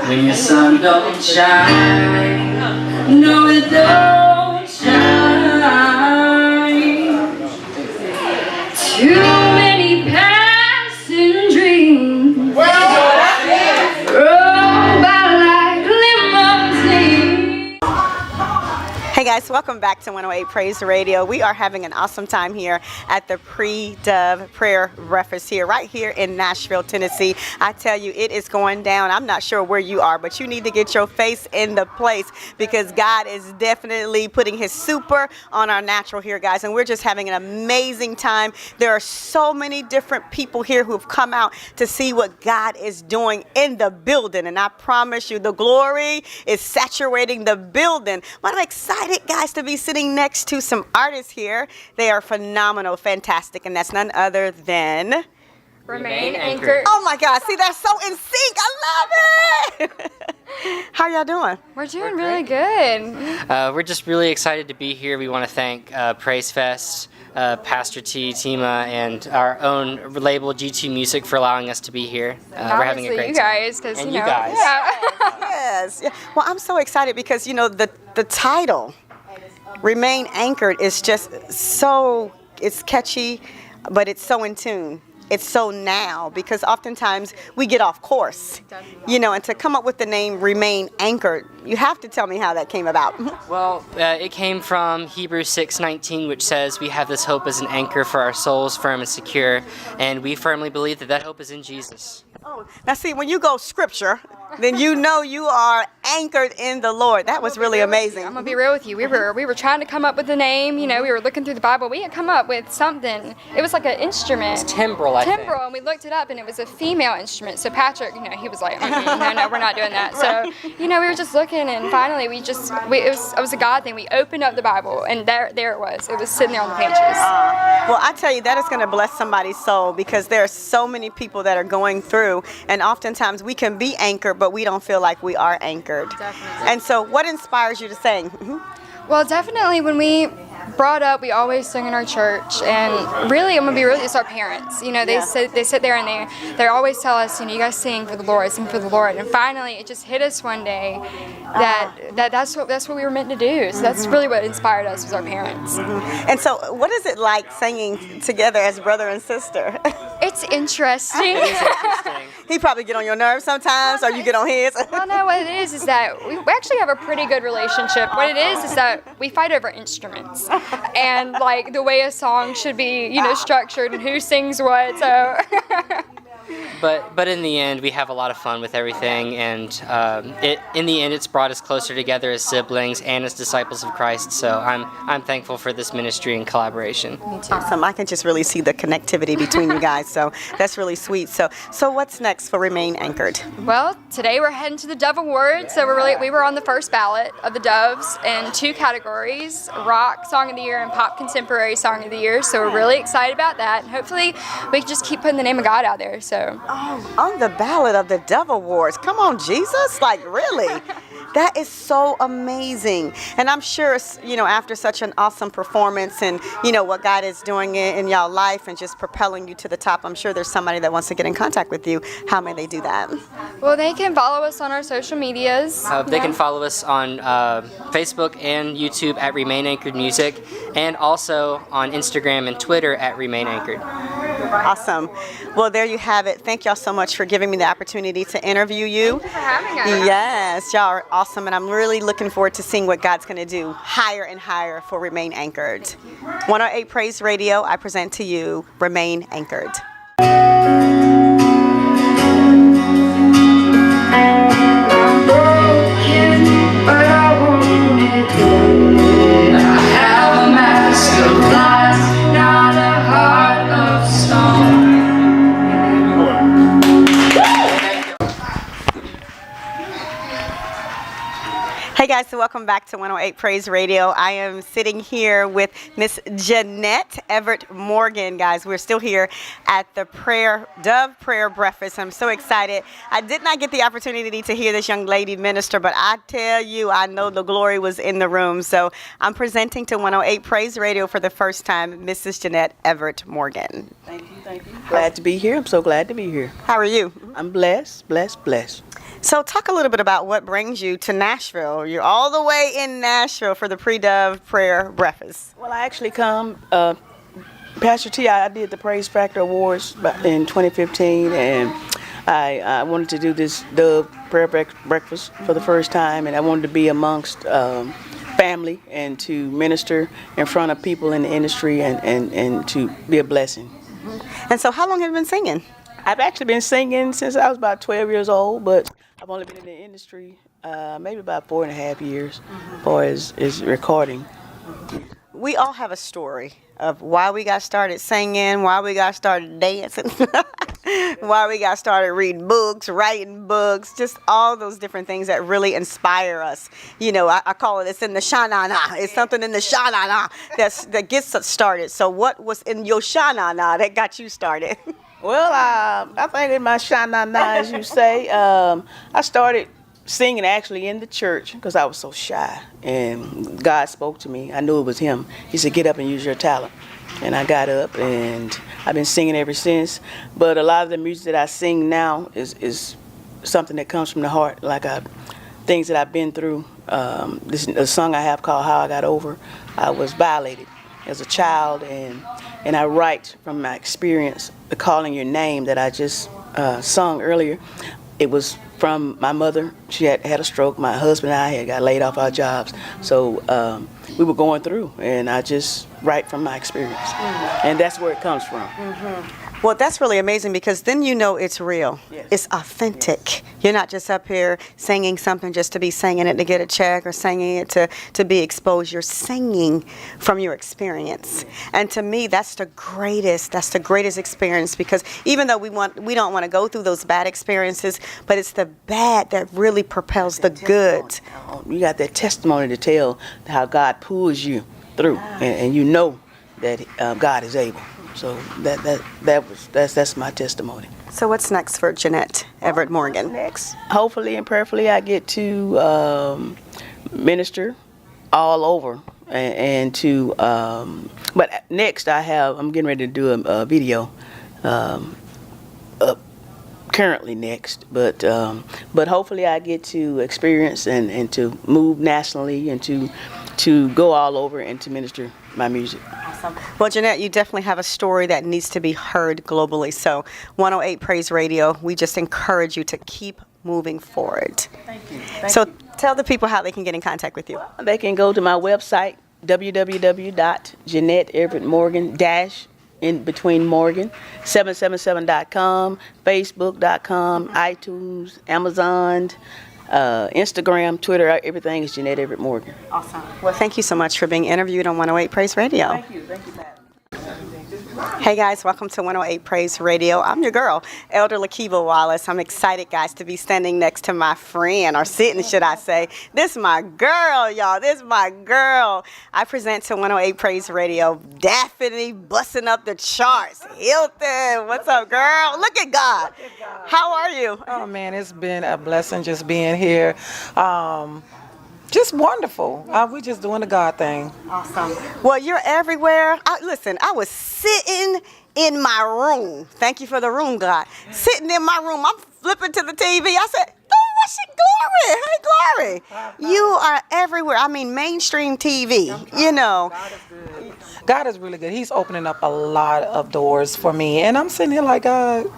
when your sun don't shine. No, it don't shine. Too many passing dreams. Hey guys, welcome back to 108 Praise Radio. We are having an awesome time here at the Pre-Dove Prayer Breakfast here, right here in Nashville, Tennessee. I tell you, it is going down. I'm not sure where you are, but you need to get your face in the place because God is definitely putting his super on our natural here, guys. And we're just having an amazing time. There are so many different people here who have come out to see what God is doing in the building. And I promise you, the glory is saturating the building. But I'm excited, guys, to be sitting next to some artists here. They are phenomenal, fantastic, and that's none other than Remain Anchored. Oh my God, see, that's so in sync. I love it. How y'all doing? We're doing really good. We're just really excited to be here. We want to thank Praise Fest, Pastor T, Tima, and our own label G2 Music for allowing us to be here. We're having a great you time. guys, because And you you know, guys. yeah. Yes. Yeah. Well, I'm so excited because, you know, the title, Remain Anchored, is just so, it's catchy, but it's so in tune. It's so now, because oftentimes we get off course, you know, and to come up with the name Remain Anchored, you have to tell me how that came about. Well, it came from Hebrews 6:19, which says we have this hope as an anchor for our souls, firm and secure, and we firmly believe that that hope is in Jesus. Oh, now see, when you go scripture, then you know you are anchored in the Lord. That was really amazing. I'm gonna be real with you. We were trying to come up with a name. You know, we were looking through the Bible. We had come up with something. It was like an instrument. It's timbral, I think. Timbral, and we looked it up, and it was a female instrument. So Patrick, you know, he was like, no, we're not doing that. So, you know, we were just looking, and finally, it was a God thing. We opened up the Bible, and there it was. It was sitting there on the pages. Well, I tell you, that is going to bless somebody's soul because there are so many people that are going through, and oftentimes we can be anchored, but we don't feel like we are anchored. Definitely. And so what inspires you to sing? Well, definitely when we brought up, we always sing in our church, and really, I'm gonna be real, it's our parents. You know, they sit there and they always tell us, you know, you guys sing for the Lord, sing for the Lord. And finally, it just hit us one day that's what we were meant to do. So that's really what inspired us, was our parents. And so, what is it like singing together as brother and sister? It's interesting. It is interesting. He probably get on your nerves sometimes, or you get on his. Well, no, what it is that we actually have a pretty good relationship. What it is that we fight over instruments and like the way a song should be, you know, structured and who sings what. So. But in the end, we have a lot of fun with everything, and in the end, it's brought us closer together as siblings and as disciples of Christ. So I'm thankful for this ministry and collaboration. Awesome. I can just really see the connectivity between you guys. So that's really sweet. So what's next for Remain Anchored? Well, today we're heading to the Dove Awards. So we were on the first ballot of the Doves in 2 categories: Rock Song of the Year and Pop Contemporary Song of the Year. So we're really excited about that, and hopefully we can just keep putting the name of God out there. So. Oh, on the ballot of the Dove Awards. Come on, Jesus. Like, really? That is so amazing. And I'm sure, you know, after such an awesome performance and, you know, what God is doing in y'all life and just propelling you to the top, I'm sure there's somebody that wants to get in contact with you. How may they do that? Well, they can follow us on our social medias. They can follow us on Facebook and YouTube at Remain Anchored Music, and also on Instagram and Twitter at Remain Anchored. Awesome. Well, there you have it. Thank y'all so much for giving me the opportunity to interview you. Thank you for having us. Yes, y'all are awesome, and I'm really looking forward to seeing what God's going to do higher and higher for Remain Anchored. 108 Praise Radio, I present to you Remain Anchored. guys, so welcome back to 108 Praise Radio. I am sitting here with Miss Jeanette Everett Morgan, guys. We're still here at the Dove Prayer Breakfast. I'm so excited. I did not get the opportunity to hear this young lady minister, but I tell you, I know the glory was in the room. So I'm presenting to 108 Praise Radio for the first time, Mrs. Jeanette Everett Morgan. Thank you, thank you. Glad to be here. I'm so glad to be here. How are you? I'm blessed. So talk a little bit about what brings you to Nashville. You're all the way in Nashville for the Pre-Dove Prayer Breakfast. Well, I actually come, Pastor T, I did the Praise Factor Awards in 2015, and I wanted to do this Dove Prayer Breakfast for the first time, and I wanted to be amongst family and to minister in front of people in the industry and to be a blessing. And so how long have you been singing? I've actually been singing since I was about 12 years old, but I've only been in the industry maybe about 4.5 years as far as recording. We all have a story of why we got started singing, why we got started dancing, why we got started reading books, writing books, just all those different things that really inspire us. You know, I call it, it's in the sha-na-na. It's something in the sha-na-na that gets us started. So what was in your sha-na-na that got you started? Well, I think in my sha-na-na, as you say, I started singing actually in the church because I was so shy. And God spoke to me. I knew it was him. He said, get up and use your talent. And I got up, and I've been singing ever since. But a lot of the music that I sing now is something that comes from the heart, like things that I've been through. A song I have called How I Got Over. I was violated as a child, and I write from my experience. The Calling Your Name that I just sung earlier, it was from my mother. She had a stroke. My husband and I had got laid off our jobs. So we were going through, and I just write from my experience. And that's where it comes from. Well, that's really amazing because then you know it's real. Yes. It's authentic. Yes. You're not just up here singing something just to be singing it to get a check or singing it to be exposed. You're singing from your experience. And to me, that's the greatest experience because even though we don't want to go through those bad experiences, but it's the bad that really propels the good. You got that testimony to tell how God pulls you through, and you know that God is able. So that's my testimony. So what's next for Jeanette Everett Morgan? Next, hopefully and prayerfully, I get to minister all over, and to. But next, I'm getting ready to do a video. Currently next, but hopefully I get to experience and to move nationally and to go all over and to minister my music. Awesome. Well, Jeanette, you definitely have a story that needs to be heard globally. So 108 Praise Radio, we just encourage you to keep moving forward. Thank you. So tell the people how they can get in contact with you. Well, they can go to my website, www.JeanetteEverettMorgan- in between Morgan, 777.com, Facebook.com, iTunes, Amazon, Instagram, Twitter, everything is Jeanette Everett Morgan. Awesome. Well, thank you so much for being interviewed on 108 Praise Radio. Thank you, Pat. Hey guys, welcome to 108 Praise Radio. I'm your girl, Elder Lakiva Wallace. I'm excited, guys, to be standing next to my friend, or sitting, should I say. This is my girl, y'all. This is my girl. I present to 108 Praise Radio, Daphne busting up the charts. Hilton, what's up, girl? Look at God. How are you? Oh man, it's been a blessing just being here. Just wonderful. We just doing the God thing. Awesome. Well, you're everywhere. Listen, I was sitting in my room. Thank you for the room, God. Sitting in my room. I'm flipping to the TV. I said, oh, what's it, Glory? Hey, Glory. You are everywhere. I mean, mainstream TV, you know. God is good. God is really good. He's opening up a lot of doors for me. And I'm sitting here like, God,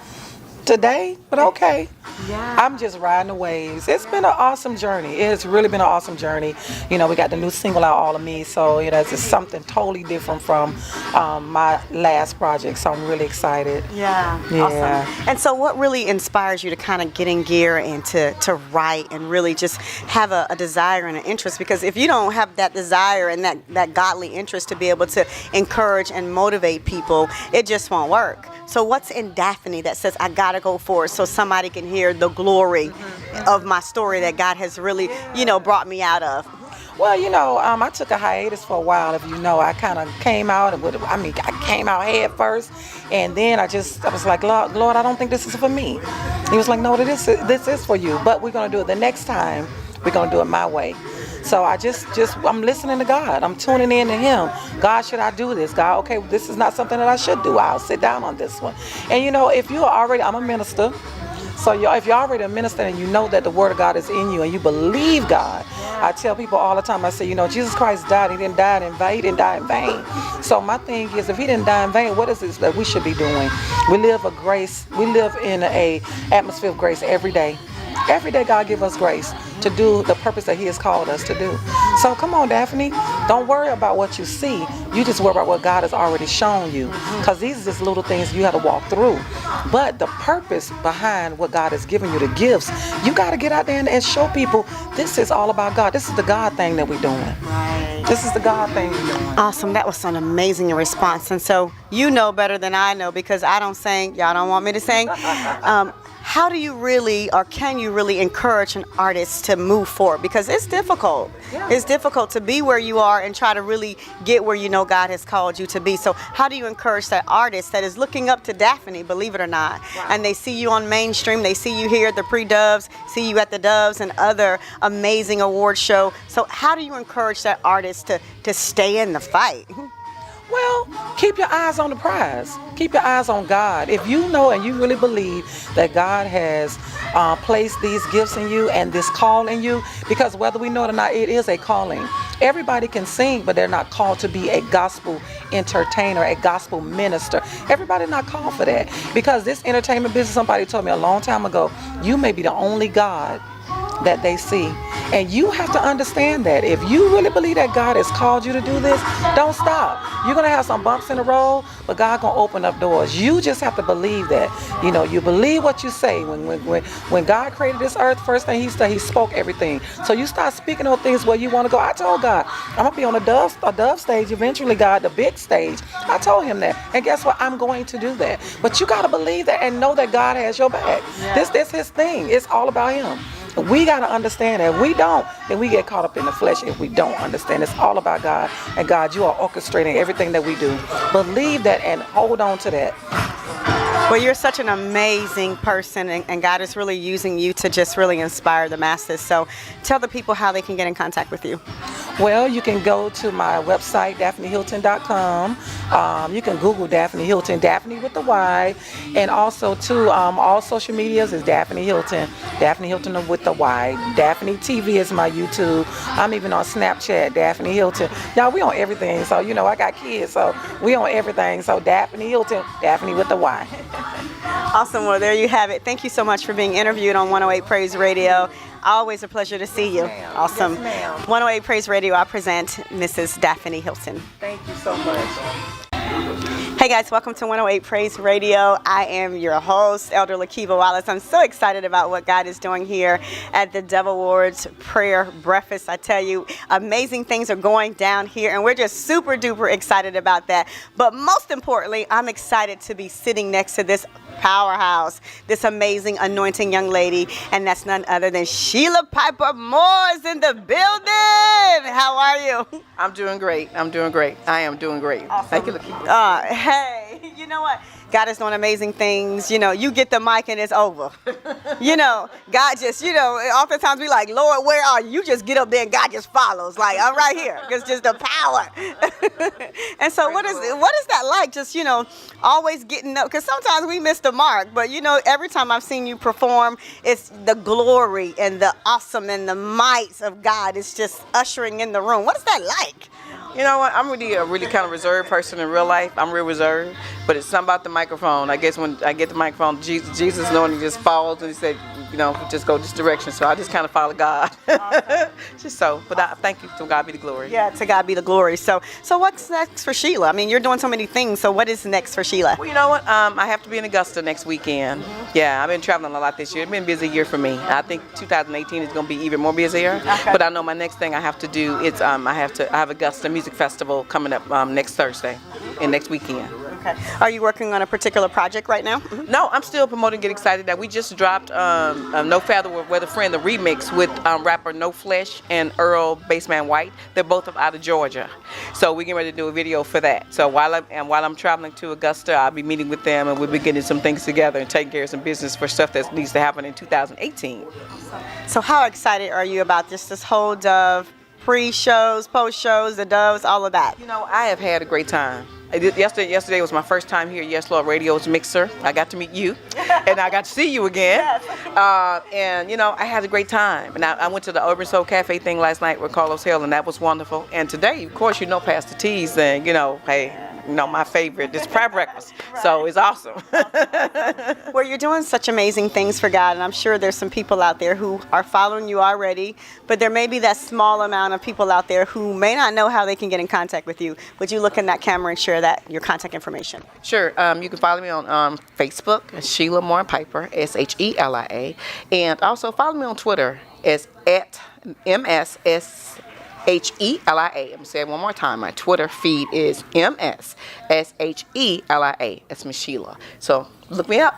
today, but okay. Yeah. I'm just riding the waves. It's been an awesome journey. It has really been an awesome journey. You know, we got the new single out, All of Me, so you know, it's just something totally different from my last project. So I'm really excited. Yeah. Awesome. And so, what really inspires you to kind of get in gear and to write and really just have a desire and an interest? Because if you don't have that desire and that godly interest to be able to encourage and motivate people, it just won't work. So what's in Daphne that says I gotta go forward so somebody can hear the glory of my story that God has really, brought me out of? Well, I took a hiatus for a while. If you know, I kind of came out. I came out head first, and then I was like, Lord, I don't think this is for me. He was like, no, this is for you. But we're gonna do it the next time. We're gonna do it my way. So I'm listening to God. I'm tuning in to Him. God, should I do this? God, okay, this is not something that I should do. I'll sit down on this one. And if you are already, I'm a minister. So if you're already a minister and you know that the Word of God is in you and you believe God, I tell people all the time, I say, Jesus Christ died. He didn't die in vain. So my thing is, if He didn't die in vain, what is it that we should be doing? We live in a atmosphere of grace every day. Every day God give us grace to do the purpose that He has called us to do. So come on, Daphne. Don't worry about what you see. You just worry about what God has already shown you. Because these are just little things you have to walk through. But the purpose behind what God has given you, the gifts, you got to get out there and show people this is all about God. This is the God thing that we're doing. Right. This is the God thing we're doing. Awesome. That was an amazing response. And so you know better than I know because I don't sing. Y'all don't want me to sing. How do you really, or can you really encourage an artist to move forward? Because it's difficult. Yeah. It's difficult to be where you are and try to really get where God has called you to be. So how do you encourage that artist that is looking up to Daphne, believe it or not, and they see you on mainstream, they see you here at the Pre-Doves, see you at the Doves and other amazing award show. So how do you encourage that artist to stay in the fight? Well, keep your eyes on the prize. Keep your eyes on God. If you know and you really believe that God has placed these gifts in you and this call in you, because whether we know it or not, it is a calling. Everybody can sing, but they're not called to be a gospel entertainer, a gospel minister. Everybody not called for that. Because this entertainment business, somebody told me a long time ago, you may be the only God that they see. And you have to understand that. If you really believe that God has called you to do this, don't stop. You're going to have some bumps in the road, but God going to open up doors. You just have to believe that. You believe what you say. When God created this earth, first thing He spoke everything. So you start speaking on things where you want to go. I told God, I'm going to be on a dove stage eventually, God, the big stage. I told Him that. And guess what? I'm going to do that. But you got to believe that and know that God has your back. Yeah. This His thing. It's all about Him. We got to understand that. If we don't, then we get caught up in the flesh if we don't understand. It's all about God. And God, you are orchestrating everything that we do. Believe that and hold on to that. Well, you're such an amazing person, and God is really using you to just really inspire the masses. So tell the people how they can get in contact with you. Well, you can go to my website, DaphneHilton.com. You can Google Daphne Hilton, Daphne with the Y. And also, too, all social medias is Daphne Hilton. Daphne Hilton with the Y. Daphne TV is my YouTube. I'm even on Snapchat, Daphne Hilton. Y'all, we on everything. So, I got kids, so we on everything. So, Daphne Hilton, Daphne with the Y. Awesome. Well, there you have it. Thank you so much for being interviewed on 108 Praise Radio. Always a pleasure to see you. Yes, awesome. Yes, ma'am. 108 Praise Radio, I present Mrs. Daphne Hilton. Thank you so much. Hey guys, welcome to 108 Praise Radio. I am your host, Elder Lakiva Wallace. I'm so excited about what God is doing here at the Dove Awards Prayer Breakfast. I tell you, amazing things are going down here, and we're just super duper excited about that. But most importantly, I'm excited to be sitting next to this powerhouse, this amazing anointing young lady, and that's none other than Sheila Piper Moore's in the building. How are you? I'm doing great. I am doing great. Awesome. Thank you, Lakeisha. Hey, you know what? God is doing amazing things. You get the mic and it's over. God just, oftentimes we like, Lord, where are you? You just get up there and God just follows. Like, I'm right here. It's just the power. And so what is that like? Just, always getting up. Because sometimes we miss the mark. But, every time I've seen you perform, it's the glory and the awesome and the might of God is just ushering in the room. What is that like? You know what? I'm really kind of reserved person in real life. I'm real reserved, but it's something about the microphone. I guess when I get the microphone, Jesus knowing, He just falls and He said, just go this direction. So I just kind of follow God. Awesome. But I thank you. To God be the glory. Yeah, to God be the glory. So what's next for Sheila? I mean, you're doing so many things. So what is next for Sheila? Well, you know what? I have to be in Augusta next weekend. Mm-hmm. Yeah, I've been traveling a lot this year. It's been a busy year for me. I think 2018 is going to be even more busier. Okay. But I know my next thing I have to do is I have Augusta Music Festival coming up next Thursday and next weekend. Okay. Are you working on a particular project right now? No, I'm still promoting Get Excited. That we just dropped No Father with a Friend, the remix with rapper No Flesh and Earl Bassman White. They're both out of Georgia. So we're getting ready to do a video for that. So while I'm traveling to Augusta, I'll be meeting with them and we'll be getting some things together and taking care of some business for stuff that needs to happen in 2018. So how excited are you about this whole Dove pre-shows, post-shows, the Doves, all of that? You know, I have had a great time. Yesterday was my first time here at Yes Lord Radio's mixer. I got to meet you, and I got to see you again. And, you know, I had a great time. And I went to the Urban Soul Cafe thing last night with Carlos Hill, and that was wonderful. And today, of course, you know Pastor T's thing, you know, hey, you know, my favorite, this prayer breakfast. So it's awesome. Well, you're doing such amazing things for God, and I'm sure there's some people out there who are following you already, but there may be that small amount of people out there who may not know how they can get in contact with you. Would you look in that camera and share your contact information? Sure. You can follow me on Facebook, Sheila Moore Piper, SHELIA, and also follow me on Twitter as @MSSHELIA. I'm going to say it one more time. My Twitter feed is MSSHELIA. That's Miss Sheila. So look me up.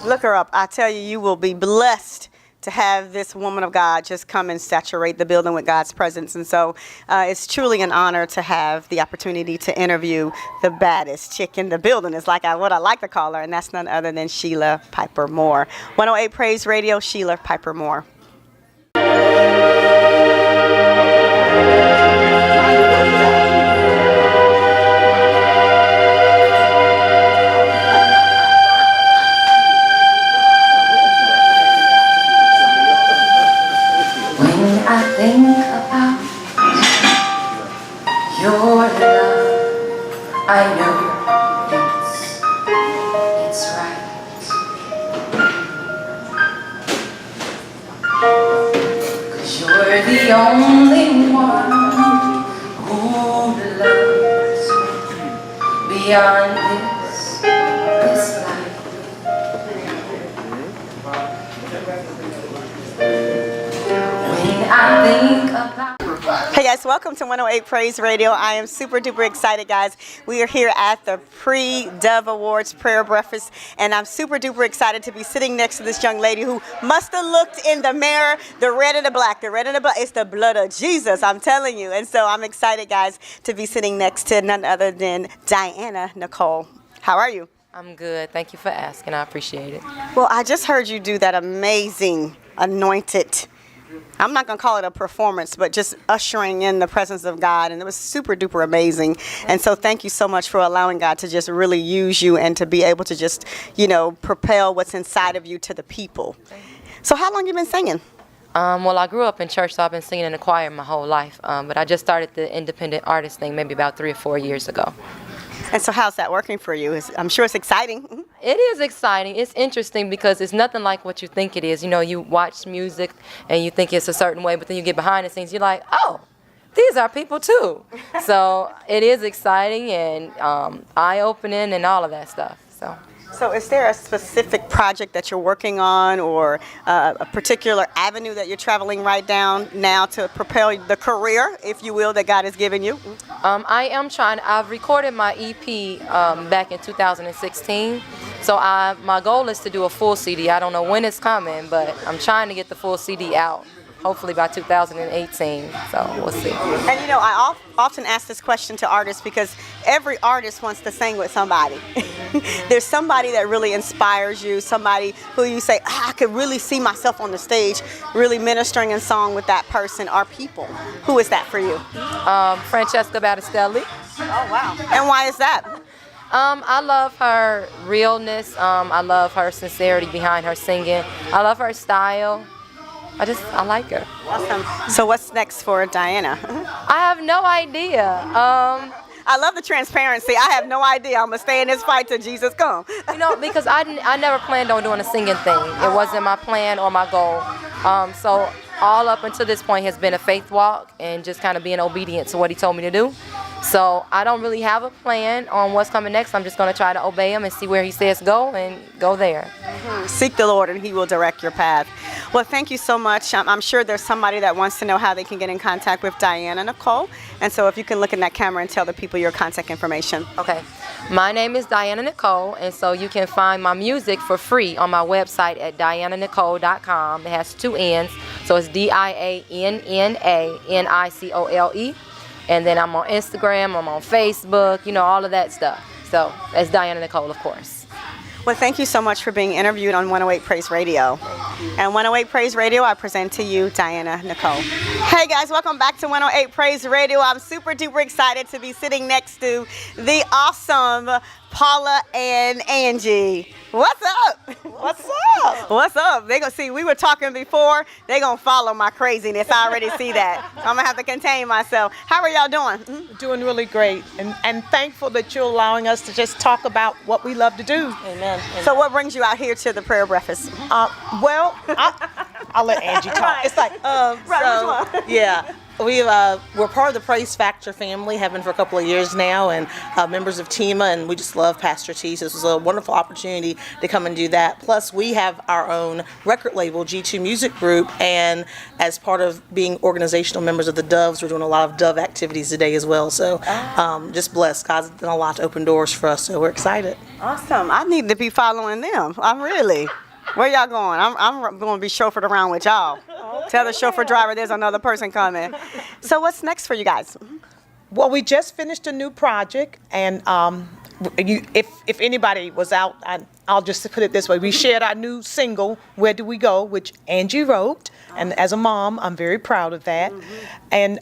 Look her up. I tell you, you will be blessed to have this woman of God just come and saturate the building with God's presence. And so it's truly an honor to have the opportunity to interview the baddest chick in the building, is what I like to call her, and that's none other than Sheila Piper Moore. 108 Praise Radio, Sheila Piper Moore. I think about your love, I know it's right. 'Cause you're the only one who loves me beyond this life. I think about. Hey guys, welcome to 108 Praise Radio. I am super duper excited, guys. We are here at the pre-Dove Awards prayer breakfast, and I'm super duper excited to be sitting next to this young lady who must have looked in the mirror, the red and the black, it's the blood of Jesus, I'm telling you. And so I'm excited, guys, to be sitting next to none other than Dianna Nicole. How are you? I'm good. Thank you for asking. I appreciate it. Well, I just heard you do that amazing anointed, I'm not going to call it a performance, but just ushering in the presence of God. And it was super duper amazing. And so thank you so much for allowing God to just really use you and to be able to just, propel what's inside of you to the people. So how long have you been singing? Well, I grew up in church, so I've been singing in the choir my whole life. But I just started the independent artist thing maybe about 3 or 4 years ago. And so how's that working for you? I'm sure it's exciting. It is exciting. It's interesting because it's nothing like what you think it is. You watch music and you think it's a certain way, but then you get behind the scenes, you're like, oh, these are people too. So it is exciting and eye-opening and all of that stuff. So is there a specific project that you're working on or a particular avenue that you're traveling right down now to propel the career, if you will, that God has given you? I am trying. I've recorded my EP back in 2016. So my goal is to do a full CD. I don't know when it's coming, but I'm trying to get the full CD out. Hopefully by 2018, so we'll see. And I often ask this question to artists because every artist wants to sing with somebody. There's somebody that really inspires you, somebody who you say, I could really see myself on the stage really ministering in song with that person or people. Who is that for you? Francesca Battistelli. Oh, wow. And why is that? I love her realness. I love her sincerity behind her singing. I love her style. I like her. Awesome. So what's next for Dianna? I have no idea. I love the transparency. I have no idea. I'm going to stay in this fight till Jesus comes. Because I never planned on doing a singing thing. It wasn't my plan or my goal. So all up until this point has been a faith walk and just kind of being obedient to what he told me to do. So I don't really have a plan on what's coming next. I'm just going to try to obey him and see where he says go and go there. Seek the Lord and he will direct your path. Well, thank you so much. I'm sure there's somebody that wants to know how they can get in contact with Dianna Nicole. And so if you can look in that camera and tell the people your contact information. Okay. My name is Dianna Nicole, and so you can find my music for free on my website at diannanicole.com. It has 2 N's, so it's DiannaNicole. And then I'm on Instagram, I'm on Facebook, all of that stuff. So that's Dianna Nicole, of course. Well, thank you so much for being interviewed on 108 Praise Radio. And 108 Praise Radio, I present to you Dianna Nicole. Hey guys, welcome back to 108 Praise Radio. I'm super duper excited to be sitting next to the awesome Paula and Angie. What's up? What's up? What's up? They gonna see, we were talking before, they gonna follow my craziness. I already see that. So I'm gonna have to contain myself. How are y'all doing? Doing really great, and thankful that you're allowing us to just talk about what we love to do. Amen. So what brings you out here to the prayer breakfast? Well, I'll let Angie talk. Right. It's like, Yeah, we're part of the Praise Factor family, have been for a couple of years now, and members of Tima, and we just love Pastor T. So this was a wonderful opportunity to come and do that. Plus, we have our own record label, G2 Music Group, and as part of being organizational members of the Doves, we're doing a lot of Dove activities today as well. So just blessed. God's done a lot to open doors for us, so we're excited. Awesome. I need to be following them. I'm really. Where y'all going? I'm going to be chauffeured around with y'all. Tell the chauffeur driver there's another person coming. So what's next for you guys? well, we just finished a new project, and if anybody was out, I'll just put it this way: we shared our new single, "Where Do We Go," which Angie wrote, and as a mom, I'm very proud of that. And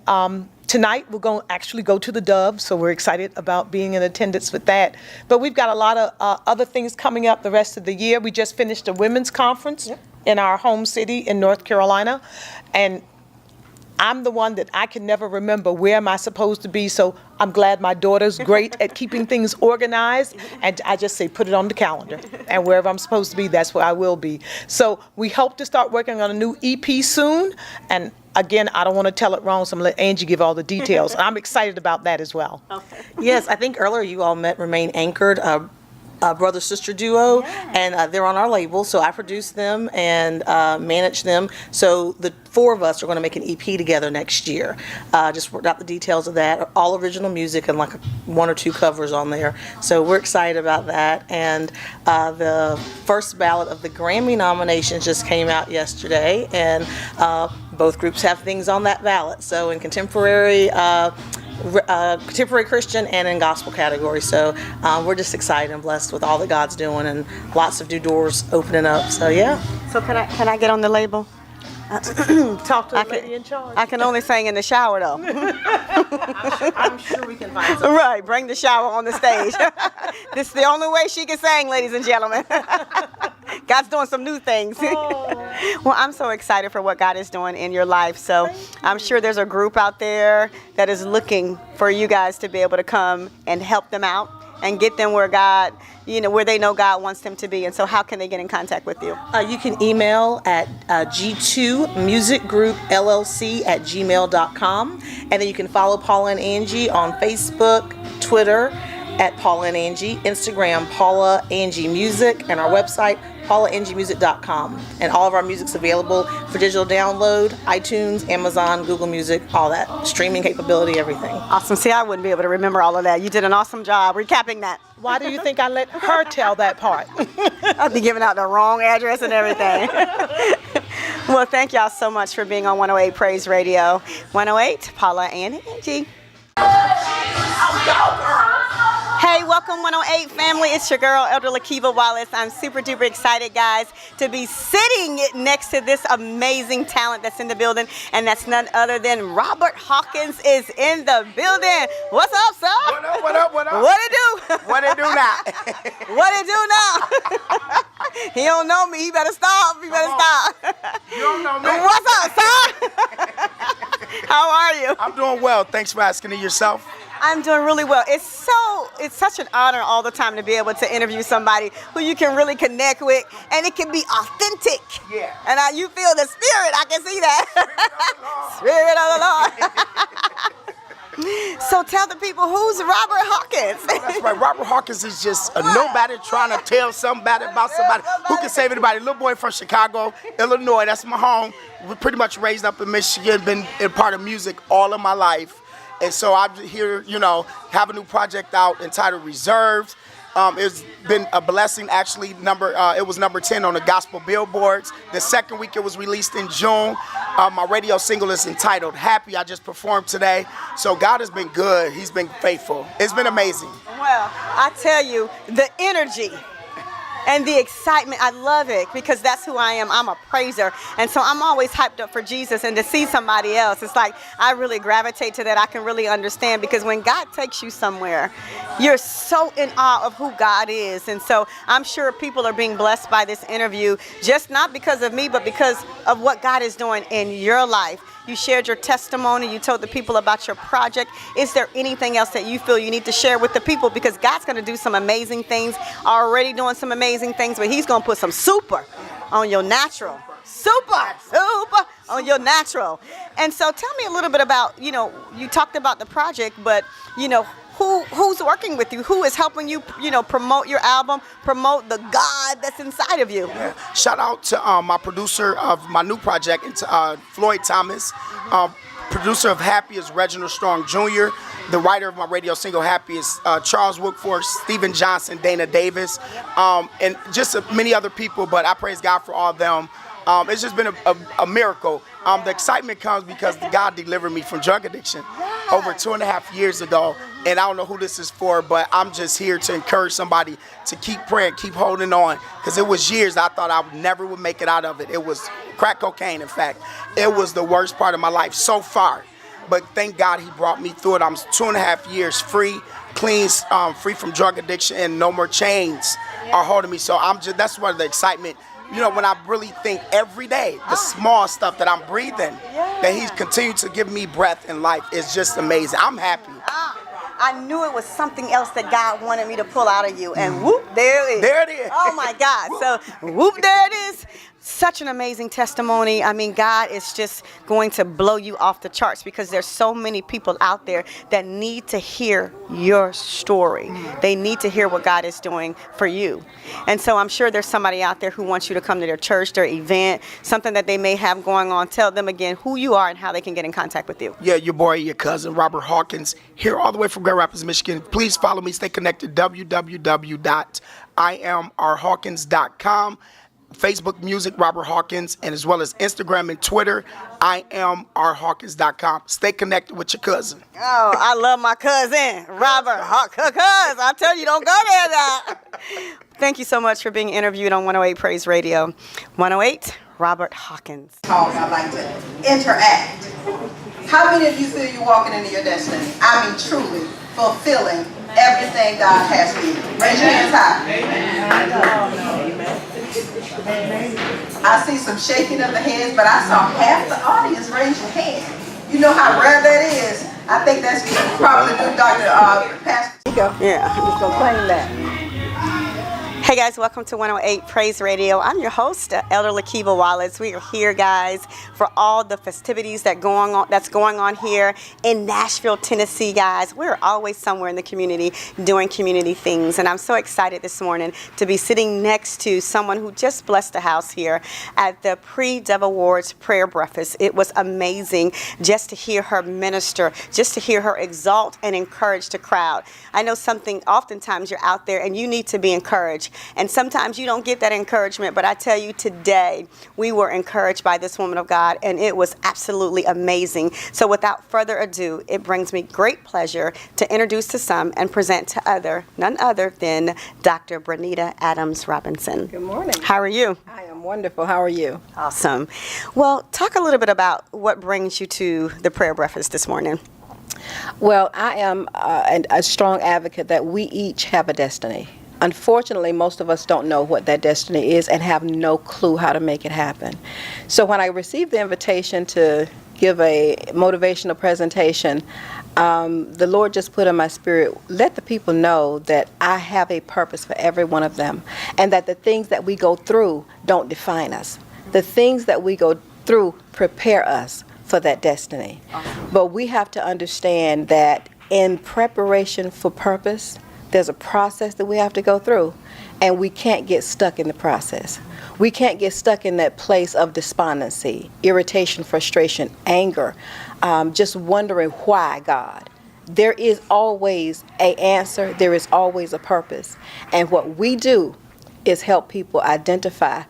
tonight we're going to actually go to the Dove, so we're excited about being in attendance with that. But we've got a lot of other things coming up the rest of the year. We just finished a women's conference in our home city in North Carolina, and I'm the one that I can never remember where am I supposed to be, so I'm glad my daughter's great at keeping things organized, and I just say put it on the calendar, and wherever I'm supposed to be, that's where I will be. So we hope to start working on a new EP soon, and again, I don't want to tell it wrong, so I'm going to let Angie give all the details. I'm excited about that as well. Okay. Yes, I think earlier you all met Remain Anchored, brother-sister duo, and they're on our label, so I produce them and manage them. So the four of us are going to make an EP together next year. Just worked out the details of that. All original music and like one or two covers on there. So we're excited about that. And the first ballot of the Grammy nominations just came out yesterday, and both groups have things on that ballot. So in contemporary Christian and in gospel category. So we're just excited and blessed with all that God's doing, and lots of new doors opening up. So yeah. So can I get on the label? Talk to the lady in charge. I can only sing in the shower though. I'm sure we can find something. Right, bring the shower on the stage. This is the only way she can sing, ladies and gentlemen. God's doing some new things. Well, I'm so excited for what God is doing in your life. So I'm sure there's a group out there that is looking for you guys to be able to come and help them out and get them where God, where they know God wants them to be. And so how can they get in contact with you? You can email at g2musicgroupllc@gmail.com, and then you can follow Paula and Angie on Facebook, Twitter at Paula and Angie, Instagram Paula Angie Music, and our website paulaangiemusic.com. And all of our music's available for digital download, iTunes, Amazon, Google Music, all that streaming capability, everything. Awesome. See, I wouldn't be able to remember all of that. You did an awesome job recapping that. Why do you think I let her tell that part? I'll be giving out the wrong address and everything. Well, thank y'all so much for being on 108 Praise Radio. 108, Paula and Angie. Hey, welcome 108 family. It's your girl, Elder Lakiva Wallace. I'm super duper excited, guys, to be sitting next to this amazing talent that's in the building, and that's none other than Robert Hawkins is in the building. What's up, sir? What up, what up, what up? What it do? What it do now? What it do now? He don't know me. He better stop. He better stop. You don't know me. What's up, sir? How are you? I'm doing well. Thanks for asking it yourself. I'm doing really well. It's such an honor all the time to be able to interview somebody who you can really connect with, and it can be authentic. Yeah. And you feel the spirit. I can see that. Spirit of the Lord. So tell the people, who's Robert Hawkins? That's right. Robert Hawkins is just a nobody trying to tell somebody about somebody who can save anybody. Little boy from Chicago, Illinois. That's my home. We're pretty much raised up in Michigan, been a part of music all of my life. And so I'm here, have a new project out entitled Reserved. It's been a blessing, actually. It was number 10 on the gospel billboards. The second week it was released in June. My radio single is entitled Happy. I just performed today. So God has been good. He's been faithful. It's been amazing. Well, I tell you, the energy and the excitement, I love it because that's who I am. I'm a praiser. And so I'm always hyped up for Jesus, and to see somebody else, it's like I really gravitate to that. I can really understand, because when God takes you somewhere, you're so in awe of who God is. And so I'm sure people are being blessed by this interview, just not because of me, but because of what God is doing in your life. You shared your testimony. You told the people about your project. Is there anything else that you feel you need to share with the people? Because God's going to do some amazing things, already doing some amazing things, but he's going to put some super on your natural. Super on your natural. And so tell me a little bit about, you talked about the project, but, who's working with you? Who is helping you, promote your album, promote the God that's inside of you? Yeah. Shout out to my producer of my new project, Floyd Thomas. Producer of Happy is Reginald Strong Jr. The writer of my radio single Happy is Charles Woodforth, Stephen Johnson, Dana Davis, and just many other people, but I praise God for all of them. It's just been a miracle. The excitement comes because God delivered me from drug addiction over 2.5 years ago. And I don't know who this is for, but I'm just here to encourage somebody to keep praying, keep holding on. Because it was years I thought I never would make it out of it. It was crack cocaine, in fact. It was the worst part of my life so far. But thank God he brought me through it. I'm 2.5 years free, clean, free from drug addiction, and no more chains are holding me. So that's one of the excitement. When I really think every day, the small stuff that I'm breathing, that he's continued to give me breath and life is just amazing. I'm happy. I knew it was something else that God wanted me to pull out of you, and whoop, there it is. There it is. Oh my God. So whoop, there it is. Such an amazing testimony. I mean, God is just going to blow you off the charts, because there's so many people out there that need to hear your story. They need to hear what God is doing for you. And so I'm sure there's somebody out there who wants you to come to their church, their event, something that they may have going on. Tell them again who you are and how they can get in contact with you. Yeah, your boy, your cousin, Robert Hawkins, here all the way from Grand Rapids, Michigan. Please follow me. Stay connected. www.IamRHawkins.com. Facebook Music, Robert Hawkins, and as well as Instagram and Twitter, IamRHawkins.com. Stay connected with your cousin. Oh, I love my cousin, Robert Hawkins. I tell you, don't go there now. Thank you so much for being interviewed on 108 Praise Radio. 108, Robert Hawkins. I'd like to interact. How many of you feel you're walking into your destiny? I mean, truly fulfilling everything God has for you. Raise your hands high. Amen. I see some shaking of the heads, but I saw half the audience raise your hand. You know how rare that is? I think that's probably new Dr. Pastor. Yeah, I'm just going to claim that. Hey guys, welcome to 108 Praise Radio. I'm your host, Elder Lakiva Wallace. We are here, guys, for all the festivities that's going on here in Nashville, Tennessee, guys. We're always somewhere in the community doing community things, and I'm so excited this morning to be sitting next to someone who just blessed the house here at the Pre-Dove Awards prayer breakfast. It was amazing just to hear her minister, just to hear her exalt and encourage the crowd. I know something, oftentimes you're out there and you need to be encouraged. And sometimes you don't get that encouragement, but I tell you, today we were encouraged by this woman of God, and it was absolutely amazing. So without further ado, it brings me great pleasure to introduce to some and present to none other than Dr. Bernita Adams Robinson. Good morning. How are you? I am wonderful. How are you? Awesome. Well, talk a little bit about what brings you to the prayer breakfast this morning. Well, I am a strong advocate that we each have a destiny. Unfortunately, most of us don't know what that destiny is and have no clue how to make it happen. So when I received the invitation to give a motivational presentation, the Lord just put in my spirit, let the people know that I have a purpose for every one of them, and that the things that we go through don't define us. The things that we go through prepare us for that destiny. But we have to understand that in preparation for purpose, there's a process that we have to go through, and we can't get stuck in the process. We can't get stuck in that place of despondency, irritation, frustration, anger, just wondering why, God. There is always an answer. There is always a purpose. And what we do is help people identify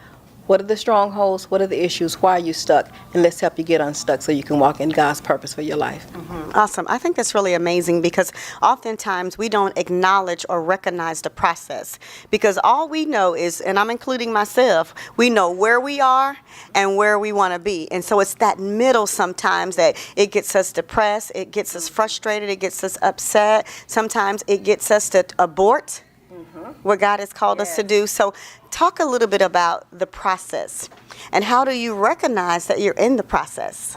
what are the strongholds, what are the issues, why are you stuck, and let's help you get unstuck so you can walk in God's purpose for your life. Awesome. I think that's really amazing because oftentimes we don't acknowledge or recognize the process because all we know is, and I'm including myself, we know where we are and where we want to be. And so it's that middle sometimes that it gets us depressed, it gets us frustrated, it gets us upset. Sometimes it gets us to abort what God has called us to do. So talk a little bit about the process and how do you recognize that you're in the process?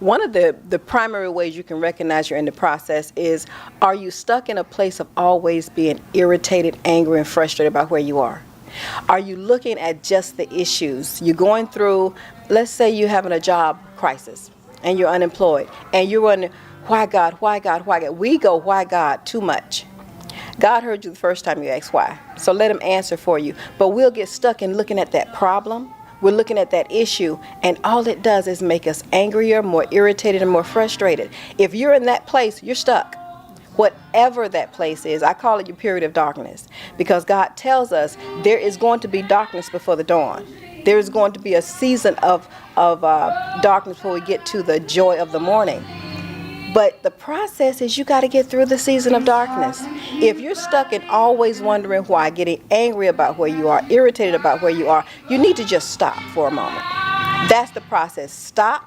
One of the primary ways you can recognize you're in the process is, are you stuck in a place of always being irritated, angry, and frustrated about where you are? Are you looking at just the issues? You're going through, let's say you're having a job crisis and you're unemployed and you're wondering, why God, why God, why God? We go, why God, too much. God heard you the first time you asked why, so let him answer for you. But we'll get stuck in looking at that problem. We're looking at that issue, and all it does is make us angrier, more irritated, and more frustrated. If you're in that place, you're stuck. Whatever that place is, I call it your period of darkness, because God tells us there is going to be darkness before the dawn. There is going to be a season of darkness before we get to the joy of the morning. But the process is you got to get through the season of darkness. If you're stuck in always wondering why, getting angry about where you are, irritated about where you are, you need to just stop for a moment. That's the process. Stop.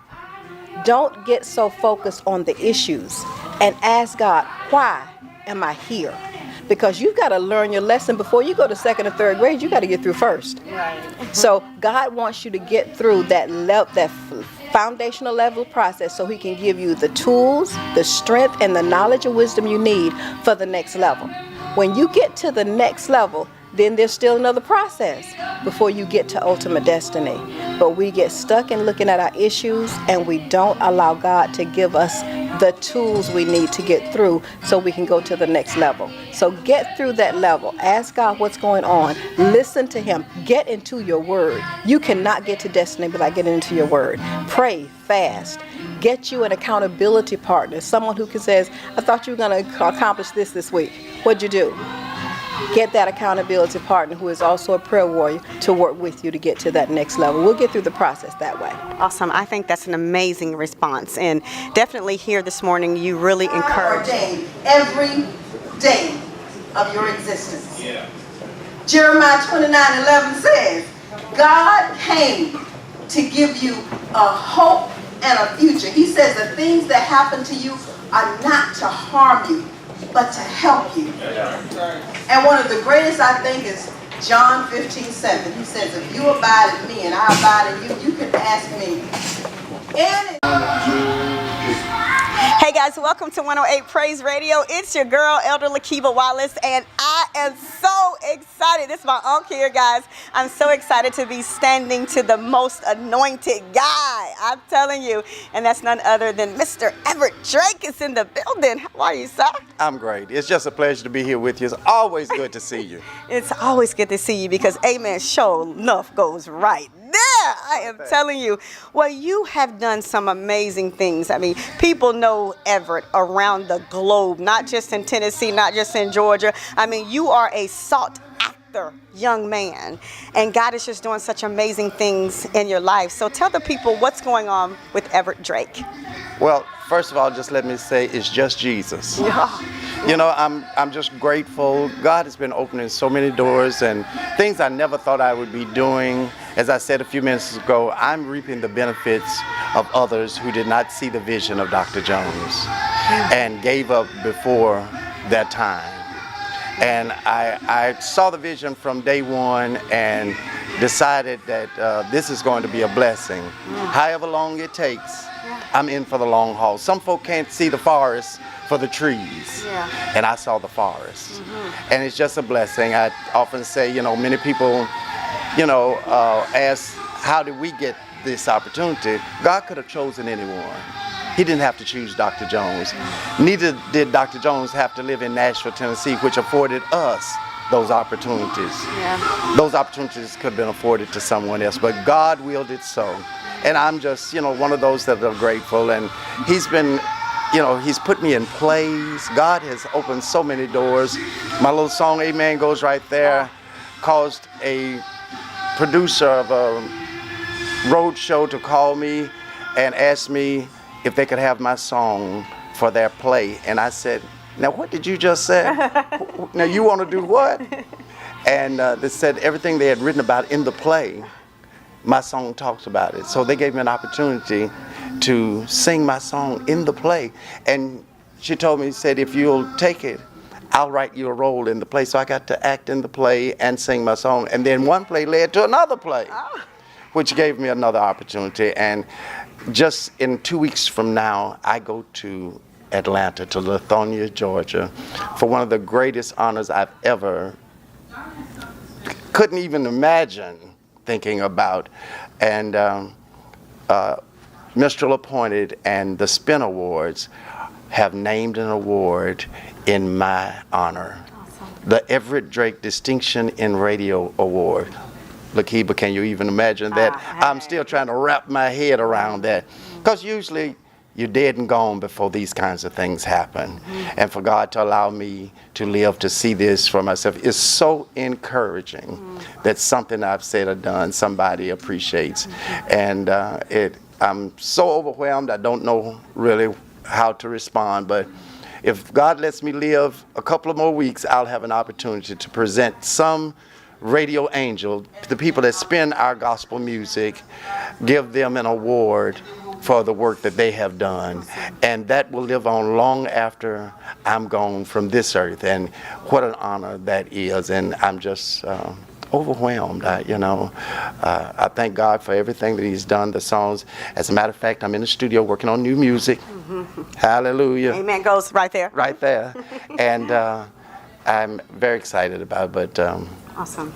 Don't get so focused on the issues and ask God, why am I here? Because you've got to learn your lesson before you go to 2nd or 3rd grade. You got to get through first. Right. So God wants you to get through that foundational level process so he can give you the tools, the strength, and the knowledge and wisdom you need for the next level. When you get to the next level, then there's still another process before you get to ultimate destiny. But we get stuck in looking at our issues and we don't allow God to give us the tools we need to get through so we can go to the next level. So get through that level. Ask God what's going on. Listen to him. Get into your word. You cannot get to destiny without getting into your word. Pray, fast. Get you an accountability partner, someone who says, I thought you were going to accomplish this week. What'd you do? Get that accountability partner who is also a prayer warrior to work with you to get to that next level. We'll get through the process that way. Awesome. I think that's an amazing response. And definitely here this morning, you really encourage every day of your existence. Yeah. Jeremiah 29:11 says, God came to give you a hope and a future. He says the things that happen to you are not to harm you, but to help you. And one of the greatest, I think, is John 15:7. He says, if you abide in me and I abide in you, you can ask me anything. Hey guys, welcome to 108 Praise Radio. It's your girl, Elder Lakiva Wallace, and I am so excited. This is my uncle here, guys. I'm so excited to be standing to the most anointed guy. I'm telling you, and that's none other than Mr. Everett Drake is in the building. How are you, sir? I'm great. It's just a pleasure to be here with you. It's always good to see you. It's always good to see you because amen, sure enough goes right there. I am telling you. Well, you have done some amazing things. I mean, people know Everett around the globe, not just in Tennessee, not just in Georgia. I mean, you are a sought after young man, and God is just doing such amazing things in your life. So tell the people what's going on with Everett Drake. Well, first of all, just let me say it's just Jesus. Yeah. You know, I'm just grateful. God has been opening so many doors and things I never thought I would be doing. As I said a few minutes ago, I'm reaping the benefits of others who did not see the vision of Dr. Jones and gave up before their time. And I saw the vision from day one and decided that this is going to be a blessing. However long it takes, I'm in for the long haul. Some folk can't see the forest for the trees, and I saw the forest. And it's just a blessing. I often say, you know, many people, you know, ask, how did we get this opportunity, God could have chosen anyone. He didn't have to choose Dr. Jones. Neither did Dr. Jones have to live in Nashville, Tennessee, which afforded us those opportunities. Yeah. Those opportunities could have been afforded to someone else, but God willed it so. And I'm just, one of those that are grateful. And he's been, he's put me in plays. God has opened so many doors. My little song, Amen, goes right there, caused a producer of a road show to call me and ask me if they could have my song for their play. And I said, now what did you just say? Now you want to do what? And they said everything they had written about in the play, my song talks about it. So they gave me an opportunity to sing my song in the play. And she told me, said, if you'll take it, I'll write you a role in the play. So I got to act in the play and sing my song. And then one play led to another play, which gave me another opportunity. And just in 2 weeks from now, I go to Atlanta, to Lithonia, Georgia, for one of the greatest honors I've ever, couldn't even imagine thinking about. And Minstrel Appointed and the Spin Awards have named an award in my honor. Awesome. The Everett Drake Distinction in Radio Award. Lakiba, can you even imagine that? I'm still trying to wrap my head around that. Because usually you're dead and gone before these kinds of things happen. And for God to allow me to live to see this for myself is so encouraging that something I've said or done, somebody appreciates. And I'm so overwhelmed, I don't know really how to respond. But if God lets me live a couple of more weeks, I'll have an opportunity to present some radio angel, the people that spin our gospel music, give them an award for the work that they have done. And that will live on long after I'm gone from this earth. And what an honor that is. And I'm just overwhelmed. I thank God for everything that he's done, the songs. As a matter of fact, I'm in the studio working on new music. Hallelujah. Amen goes right there. Right there. And I'm very excited about it. But awesome.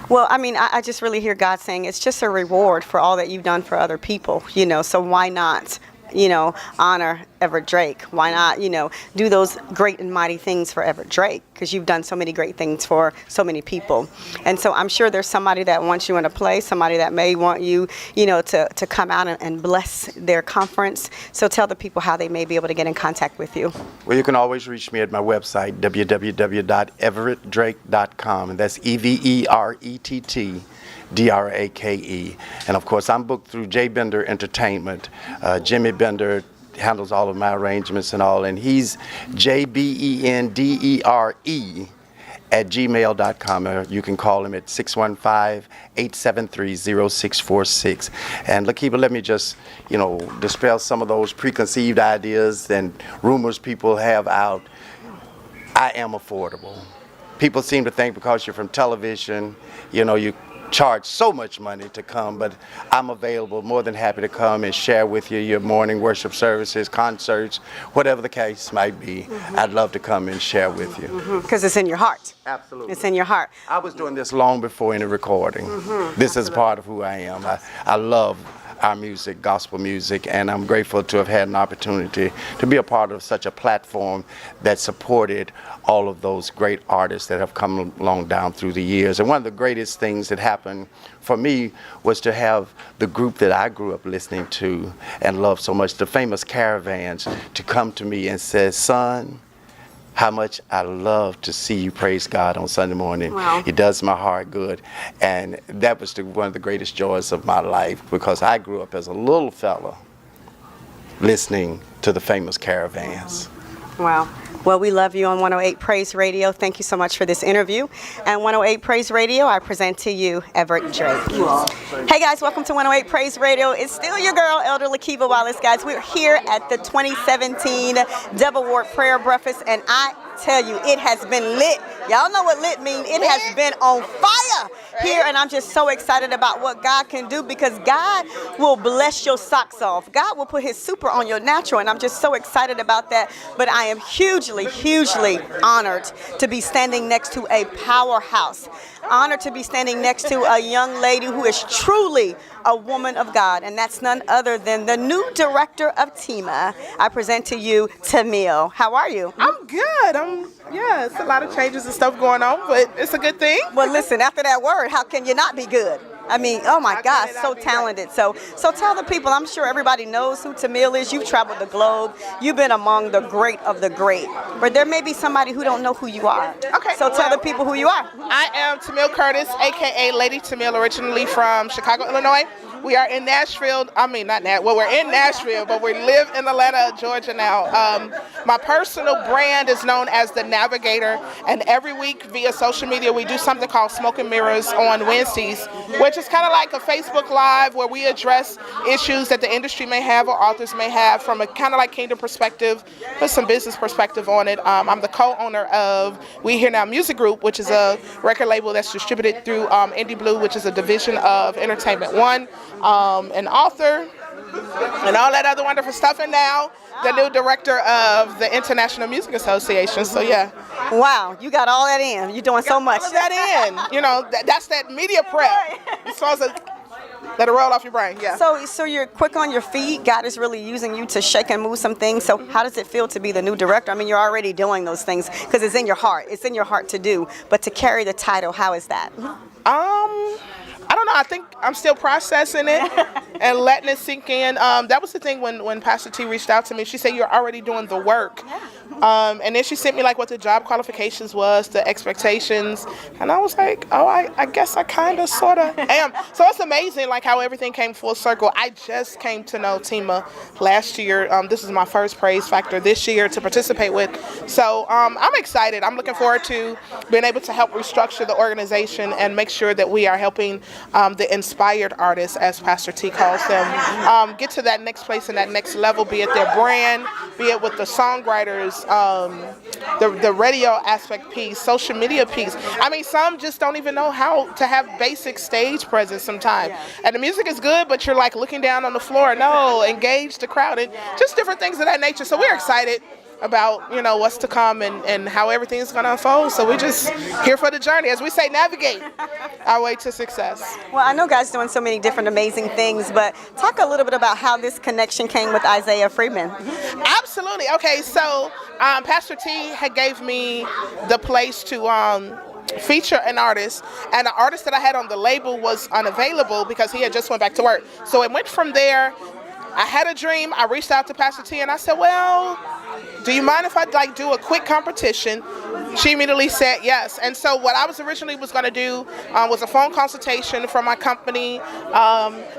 Well, I mean, I just really hear God saying it's just a reward for all that you've done for other people, so why not, honor Everett Drake? Why not, do those great and mighty things for Everett Drake? Because you've done so many great things for so many people. And so I'm sure there's somebody that wants you in a play, somebody that may want you, to come out and bless their conference. So tell the people how they may be able to get in contact with you. Well, you can always reach me at my website, www.everettdrake.com, and that's EverettDrake. And of course, I'm booked through J. Bender Entertainment. Jimmy Bender handles all of my arrangements and all, and he's JBENDERE@gmail.com. You can call him at 615-873-0646. And Lakiba, let me just, dispel some of those preconceived ideas and rumors people have out. I am affordable. People seem to think because you're from television, you charge so much money to come, but I'm available, more than happy to come and share with you your morning worship services, concerts, whatever the case might be. I'd love to come and share with you. Because it's in your heart. Absolutely. It's in your heart. I was doing this long before any recording. This is part of who I am. I love our music, gospel music, and I'm grateful to have had an opportunity to be a part of such a platform that supported all of those great artists that have come along down through the years. And one of the greatest things that happened for me was to have the group that I grew up listening to and loved so much, the famous Caravans, to come to me and say, son, how much I love to see you praise God on Sunday morning. Wow. It does my heart good. And that was one of the greatest joys of my life, because I grew up as a little fella listening to the famous Caravans. Wow. Well, we love you on 108 Praise Radio. Thank you so much for this interview. And 108 Praise Radio, I present to you Everett Drake. Hey guys, welcome to 108 Praise Radio. It's still your girl, Elder Lakiba Wallace, guys. We're here at the 2017 Double Ward Prayer Breakfast, and I tell you, it has been lit. Y'all know what lit means. It has been on fire. here, and I'm just so excited about what God can do, because God will bless your socks off. God will put his super on your natural, and I'm just so excited about that. But I am hugely, hugely honored to be standing next to a powerhouse. Honored to be standing next to a young lady who is truly a woman of God, and that's none other than the new director of Tima. I present to you Tamil. How are you? I'm good. It's a lot of changes and stuff going on, but it's a good thing. Well, listen, after that word, how can you not be good? I mean, oh my gosh, so talented. So tell the people, I'm sure everybody knows who Tamil is. You've traveled the globe. You've been among the great of the great. But there may be somebody who don't know who you are. Okay. So tell the people who you are. I am Tamil Curtis, a.k.a. Lady Tamil, originally from Chicago, Illinois. We are in Nashville. We're in Nashville, but we live in Atlanta, Georgia now. My personal brand is known as The Navigator, and every week via social media we do something called Smoke and Mirrors on Wednesdays, which is kind of like a Facebook Live where we address issues that the industry may have or authors may have from a kind of like kingdom perspective, put some business perspective on it. I'm the co-owner of We Hear Now Music Group, which is a record label that's distributed through Indie Blue, which is a division of Entertainment One. An author, and all that other wonderful stuff, and now the new director of the International Music Association. So yeah. Wow, you got all that in. You're doing so much. All of that in. You know, that's that media prep. You're supposed to let it roll off your brain. Yeah. So you're quick on your feet. God is really using you to shake and move some things. So how does it feel to be the new director? I mean, you're already doing those things because it's in your heart. It's in your heart to do. But to carry the title, how is that? I don't know. I think I'm still processing it and letting it sink in. That was the thing when Pastor T reached out to me. She said, you're already doing the work. And then she sent me like what the job qualifications was, the expectations. And I was like, oh, I guess I kind of sort of am. So it's amazing like how everything came full circle. I just came to know Tima last year. This is my first Praise Factor this year to participate with. So I'm excited. I'm looking forward to being able to help restructure the organization and make sure that we are helping the inspired artists, as Pastor T calls them, get to that next place and that next level, be it their brand, be it with the songwriters, the radio aspect piece, social media piece. I mean, some just don't even know how to have basic stage presence sometimes. And the music is good, but you're like looking down on the floor. No, engage the crowd and just different things of that nature. So we're excited about, you know, what's to come and how everything's going to unfold. So we're just here for the journey. As we say, navigate our way to success. Well, I know God's doing so many different amazing things, but talk a little bit about how this connection came with Isaiah Freeman. Absolutely. Okay, so Pastor T had gave me the place to feature an artist, and the artist that I had on the label was unavailable because he had just went back to work. So it went from there. I had a dream. I reached out to Pastor T and I said, well, do you mind if I like do a quick competition? She immediately said yes. And so what I was originally going to do was a phone consultation from my company.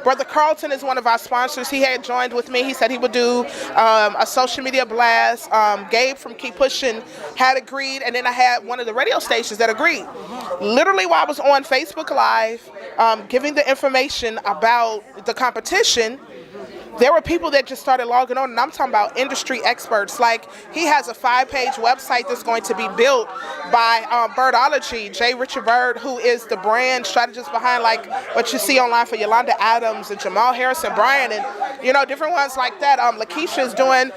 Brother Carlton is one of our sponsors. He had joined with me. He said he would do a social media blast. Gabe from Keep Pushing had agreed, and then I had one of the radio stations that agreed. Literally while I was on Facebook Live giving the information about the competition, there were people that just started logging on, and I'm talking about industry experts. Like, he has a 5-page website that's going to be built by Birdology, J. Richard Bird, who is the brand strategist behind like what you see online for Yolanda Adams and Jamal Harrison Bryan and, you know, different ones like that. Lakeisha is doing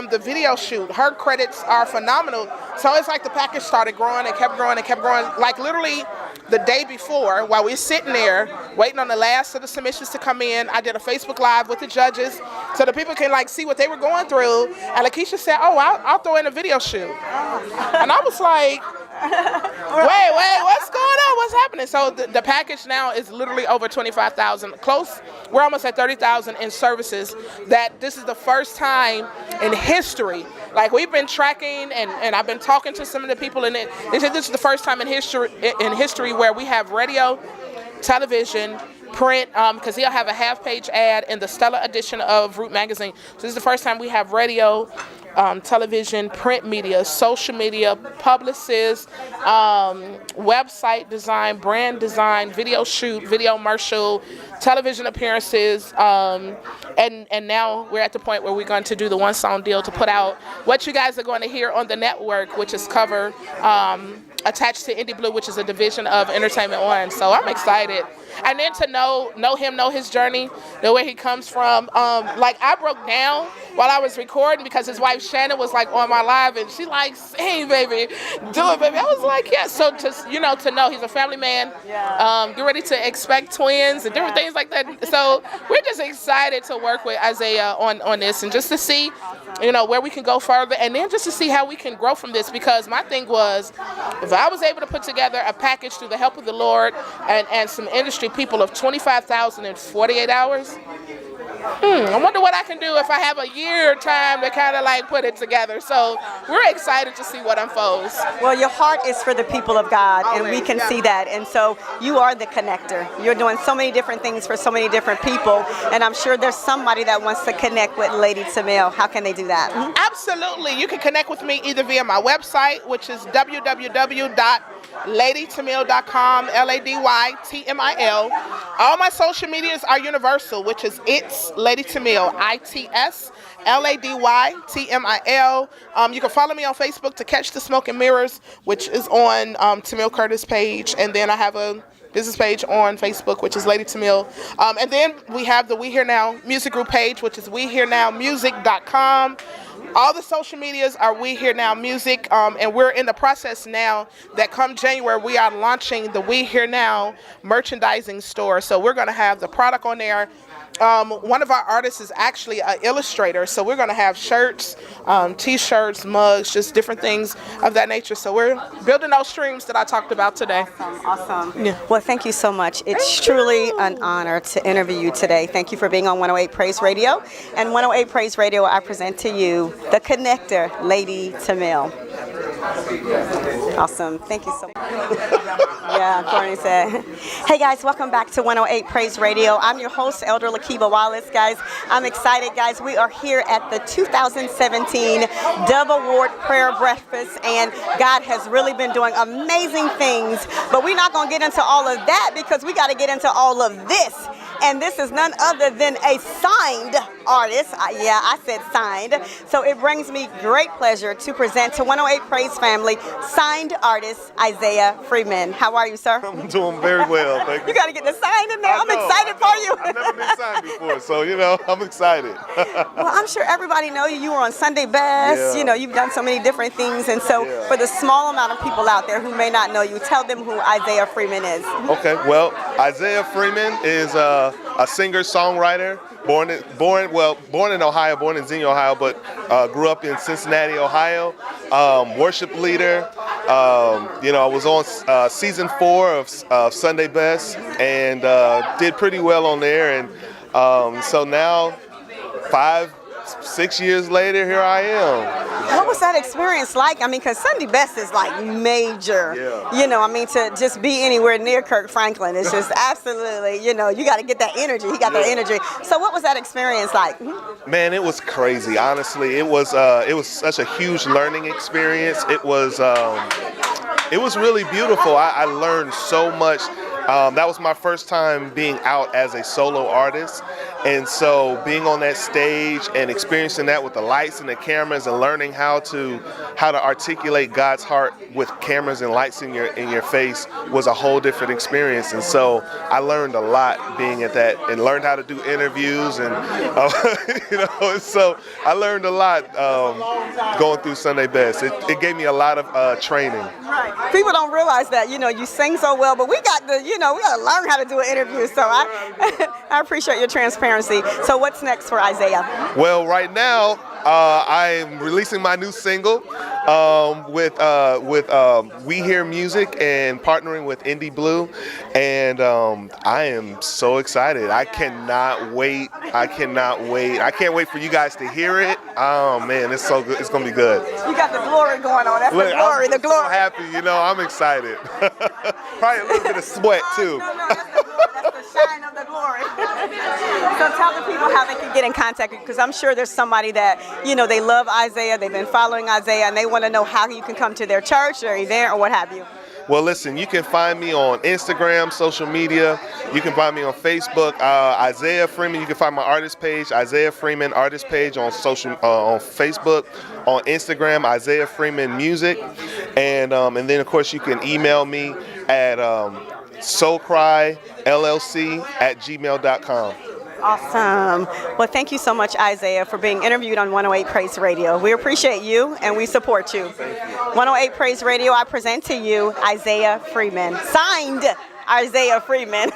the video shoot. Her credits are phenomenal. So it's like the package started growing and kept growing and kept growing. Like literally the day before, while we were sitting there waiting on the last of the submissions to come in, I did a Facebook Live with the judges so the people can like see what they were going through. And Lakeisha said, oh, I'll throw in a video shoot. And I was like, wait, what's going on? What's happening? So the package now is literally over 25,000. Close, we're almost at 30,000 in services. That this is the first time in history. Like, we've been tracking and I've been talking to some of the people in it. They said this is the first time in history where we have radio, television, print, because he'll have a half-page ad in the Stella edition of Root Magazine. So this is the first time we have radio, television, print media, social media, publicists, website design, brand design, video shoot, video commercial, television appearances, and now we're at the point where we're going to do the one song deal to put out what you guys are going to hear on the network, which is cover attached to Indie Blue, which is a division of Entertainment One. So I'm excited. And then to know him, know his journey, know where he comes from. Like I broke down while I was recording because his wife Shannon was like on my live and she like, sing baby, do it baby. I was like, yeah. So just, to know he's a family man, get ready to expect twins and different things like that. So we're just excited to work with Isaiah on this and just to see, where we can go further and then just to see how we can grow from this, because my thing was, if I was able to put together a package through the help of the Lord and some industry people of 25,000 in 48 hours, I wonder what I can do if I have a year time to kind of like put it together. So we're excited to see what unfolds. Well, your heart is for the people of God, and we can see that. And so you are the connector. You're doing so many different things for so many different people, and I'm sure there's somebody that wants to connect with Lady Tamil. How can they do that? Absolutely. You can connect with me either via my website, which is www.ladytamil.com, LADYTMIL. All my social medias are universal, which is It's Lady Tamil, ITS LADYTMIL. You can follow me on Facebook to Catch the Smoke and Mirrors, which is on Tamil Curtis page, and then I have a business page on Facebook, which is Lady Tamil. And then we have the We Here Now music group page, which is WeHereNowMusic.com. All the social medias are We Here Now Music, and we're in the process now that come January, we are launching the We Here Now merchandising store. So we're going to have the product on there. One of our artists is actually an illustrator, so we're going to have shirts, t-shirts, mugs, just different things of that nature. So we're building those streams that I talked about today. Awesome. Yeah. Well, thank you so much. It's truly an honor to interview you today. Thank you for being on 108 Praise Radio. And 108 Praise Radio, I present to you the connector, Lady Tamil. Awesome. Thank you so much. Yeah, Courtney said. Hey guys, welcome back to 108 Praise Radio. I'm your host, Elder Lakiba Wallace. Guys, I'm excited, guys. We are here at the 2017 Dove Award Prayer Breakfast, and God has really been doing amazing things. But we're not going to get into all of that because we got to get into all of this. And this is none other than a signed artist. Yeah, I said signed. So it brings me great pleasure to present to 108 Praise family signed artist Isaiah Freeman. How are you, sir? I'm doing very well, thank you. You got to get the sign in there. I'm excited for you. I've never been signed before, so I'm excited. Well, I'm sure everybody know you. You were on Sunday Best. Yeah. You've done so many different things. And so for the small amount of people out there who may not know you, tell them who Isaiah Freeman is. Okay, well, Isaiah Freeman is a singer-songwriter, born in Ohio, born in Xenia, Ohio, but grew up in Cincinnati, Ohio. Worship leader. I was on season 4 of Sunday Best and did pretty well on there. And so now, 5-6 years later, here I am. What was that experience like? I mean, because Sunday Best is like major. Yeah. To just be anywhere near Kirk Franklin, it's just absolutely, you got to get that energy. He got that energy. So what was that experience like? Man, it was crazy. Honestly, it was such a huge learning experience. It was really beautiful. I learned so much. That was my first time being out as a solo artist. And so being on that stage and experiencing that with the lights and the cameras and learning how to articulate God's heart with cameras and lights in your face was a whole different experience. And so I learned a lot being at that and learned how to do interviews and so I learned a lot going through Sunday Best. It gave me a lot of training. Right. People don't realize that, you sing so well, but we got to learn how to do an interview. So I appreciate your transparency. So what's next for Isaiah? Well, right now, I'm releasing my new single with We Hear Music and partnering with Indie Blue, and I am so excited. I cannot wait. I can't wait for you guys to hear it. Oh man, it's so good. It's gonna be good. You got the glory going on. That's the glory. I'm so happy. I'm excited. Probably a little bit of sweat too. No, that's the glory. That's the shine of the glory. So tell the people how they can get in contact with you, because I'm sure there's somebody that they love Isaiah, they've been following Isaiah, and they want to know how you can come to their church or event or what have you. Well, listen, you can find me on Instagram, social media. You can find me on Facebook, Isaiah Freeman. You can find my artist page, Isaiah Freeman artist page on Facebook, on Instagram, Isaiah Freeman Music. And then, of course, you can email me at soulcryllc@gmail.com. Awesome. Well, thank you so much, Isaiah, for being interviewed on 108 Praise Radio. We appreciate you and we support you. 108 Praise Radio, I present to you Isaiah Freeman. Signed, Isaiah Freeman.